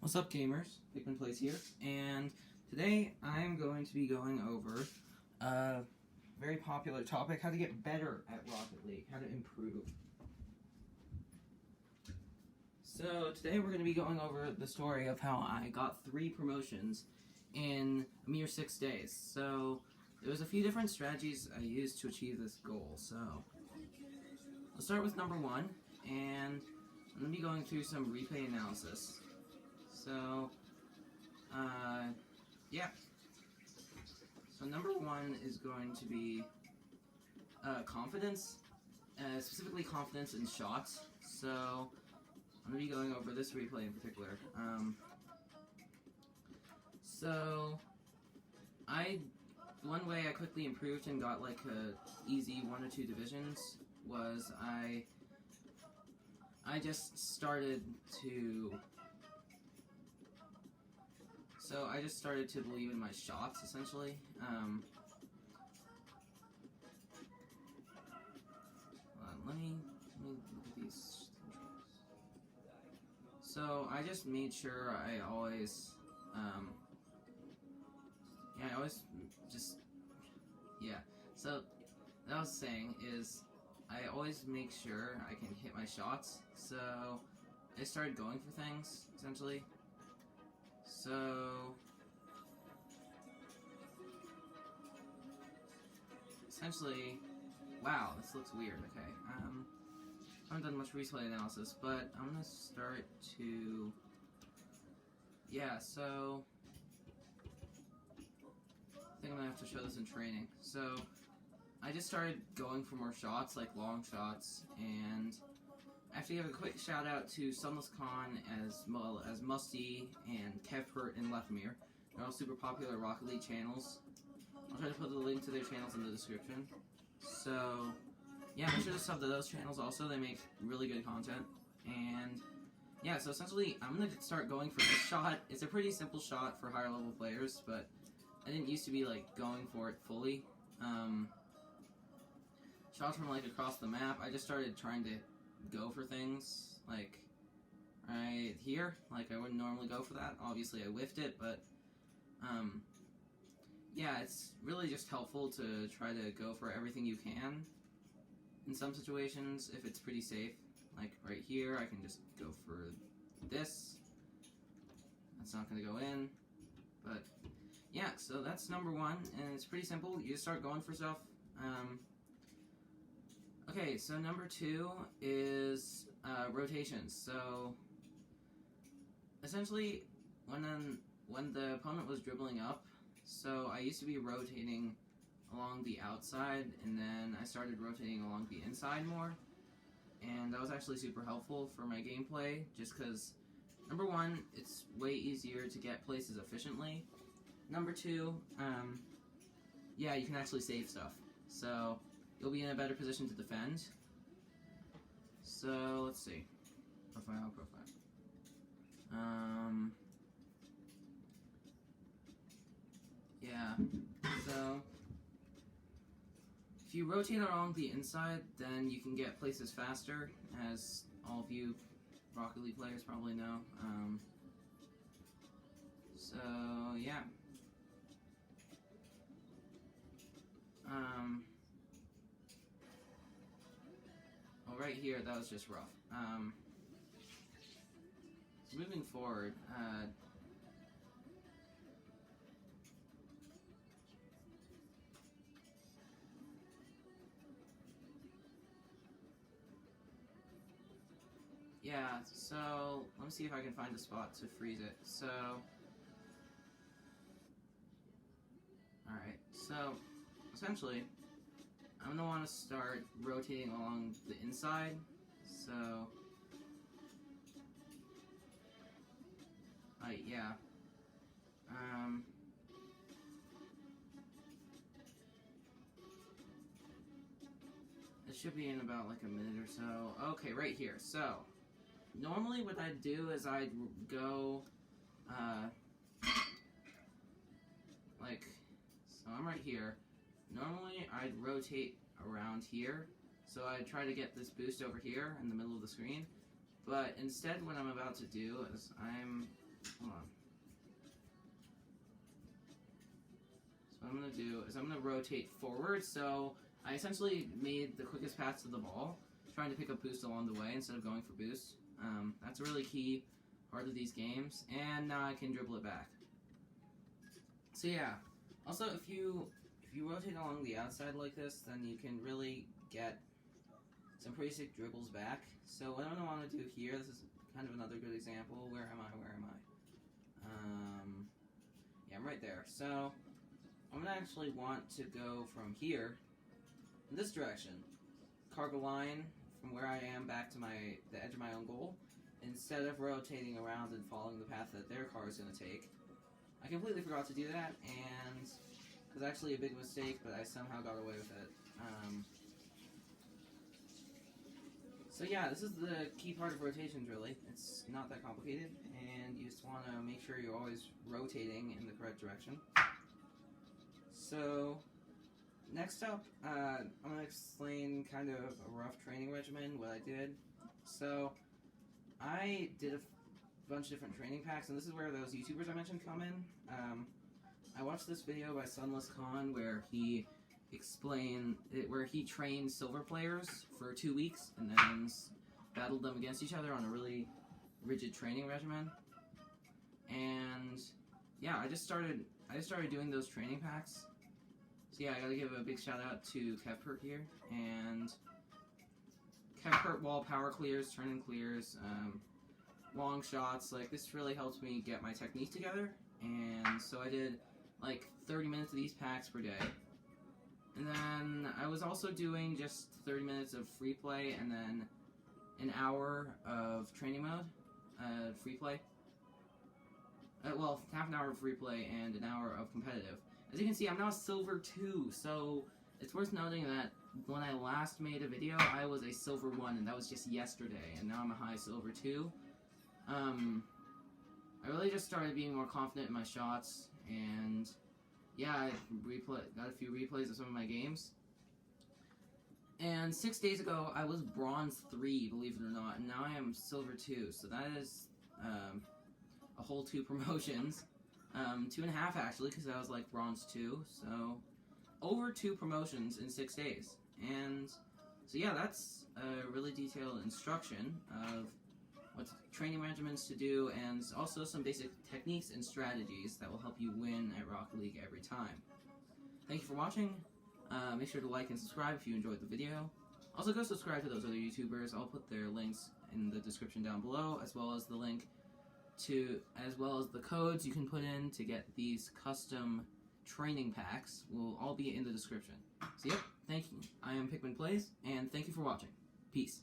What's up, gamers? Hickman Plays here, and today I'm going to be going over a very popular topic: how to get better at Rocket League, how to improve. So today we're going to be going over the story of how I got 3 promotions in a mere 6 days. So there was a few different strategies I used to achieve this goal. So I'll start with number 1, and I'm going to be going through some replay analysis. So, yeah. So number 1 is going to be confidence, specifically confidence in shots. So I'm going to be going over this replay in particular. One way I quickly improved and got like a easy 1 or 2 divisions was I just started to believe in my shots, essentially. Let me look at these controls. So I just made sure I always, So what I was saying is, I always make sure I can hit my shots. So I started going for things, essentially. So essentially, wow, this looks weird. Okay, I haven't done much replay analysis, but I'm gonna start to, so I think I'm gonna have to show this in training. So I just started going for more shots, like long shots, and actually have a quick shout out to Sunless Khan as well as Musty and Kevpert and Lefmere. They're all super popular Rocket League channels. I'll try to put the link to their channels in the description. So yeah, make sure to sub to those channels also. They make really good content. And yeah, so essentially I'm gonna start going for this shot. It's a pretty simple shot for higher level players, but I didn't used to be like going for it fully. Shots from like across the map, I just started trying to go for things like right here. Like I wouldn't normally go for that. Obviously I whiffed it, but yeah, it's really just helpful to try to go for everything you can in some situations if it's pretty safe. Like right here, I can just go for this. That's not going to go in, but yeah, so that's number 1, and it's pretty simple. You just start going for stuff. Okay, so number 2 is rotations. So essentially, when the opponent was dribbling up, so I used to be rotating along the outside, and then I started rotating along the inside more, and that was actually super helpful for my gameplay, just because, number 1, it's way easier to get places efficiently. Number 2, yeah, you can actually save stuff, so you'll be in a better position to defend. So, let's see. Profile. Yeah, so if you rotate along the inside, then you can get places faster, as all of you Rocket League players probably know. So, yeah. Well, right here, that was just rough. So moving forward, yeah, so let me see if I can find a spot to freeze it. So, alright, so essentially, I'm going to want to start rotating along the inside. So, yeah. It should be in about like a minute or so. Okay, right here. So, normally what I'd do is I'd go, so I'm right here. Normally I'd rotate around here, so I'd try to get this boost over here in the middle of the screen, but instead what I'm about to do is I'm going to do is I'm going to rotate forward. So I essentially made the quickest path to the ball, trying to pick up boost along the way instead of going for boost. That's a really key part of these games, and now I can dribble it back. So yeah, also if you rotate along the outside like this, then you can really get some pretty sick dribbles back. So what I'm going to want to do here, this is kind of another good example. Where am I? Yeah, I'm right there. So I'm going to actually want to go from here in this direction, carve a line from where I am back to the edge of my own goal, instead of rotating around and following the path that their car is going to take. I completely forgot to do that, and it was actually a big mistake, but I somehow got away with it. So yeah, this is the key part of rotations, really. It's not that complicated, and you just want to make sure you're always rotating in the correct direction. So next up, I'm going to explain kind of a rough training regimen, what I did. So I did a bunch of different training packs, and this is where those YouTubers I mentioned come in. I watched this video by Sunless Khan where he trained silver players for 2 weeks and then battled them against each other on a really rigid training regimen. And yeah, I just started doing those training packs. So yeah, I gotta give a big shout out to Kevpert here, and Kevpert wall Powerclears, turn and clears, long shots. Like, this really helps me get my technique together, and so I did like 30 minutes of these packs per day. And then I was also doing just 30 minutes of free play and then an hour of training mode, free play. Well, half an hour of free play and an hour of competitive. As you can see, I'm now a silver 2, so it's worth noting that when I last made a video, I was a silver 1, and that was just yesterday, and now I'm a high silver 2. I really just started being more confident in my shots, and yeah, I got a few replays of some of my games. And 6 days ago, I was bronze 3, believe it or not, and now I am silver 2, so that is a whole 2 promotions. 2.5 actually, because I was like bronze 2, so over 2 promotions in 6 days. And so yeah, that's a really detailed instruction of what training regimens to do, and also some basic techniques and strategies that will help you win at Rocket League every time. Thank you for watching. Make sure to like and subscribe if you enjoyed the video. Also, go subscribe to those other YouTubers. I'll put their links in the description down below, as well as the codes you can put in to get these custom training packs will all be in the description. So yep, thank you. I am Pikmin Plays, and thank you for watching. Peace.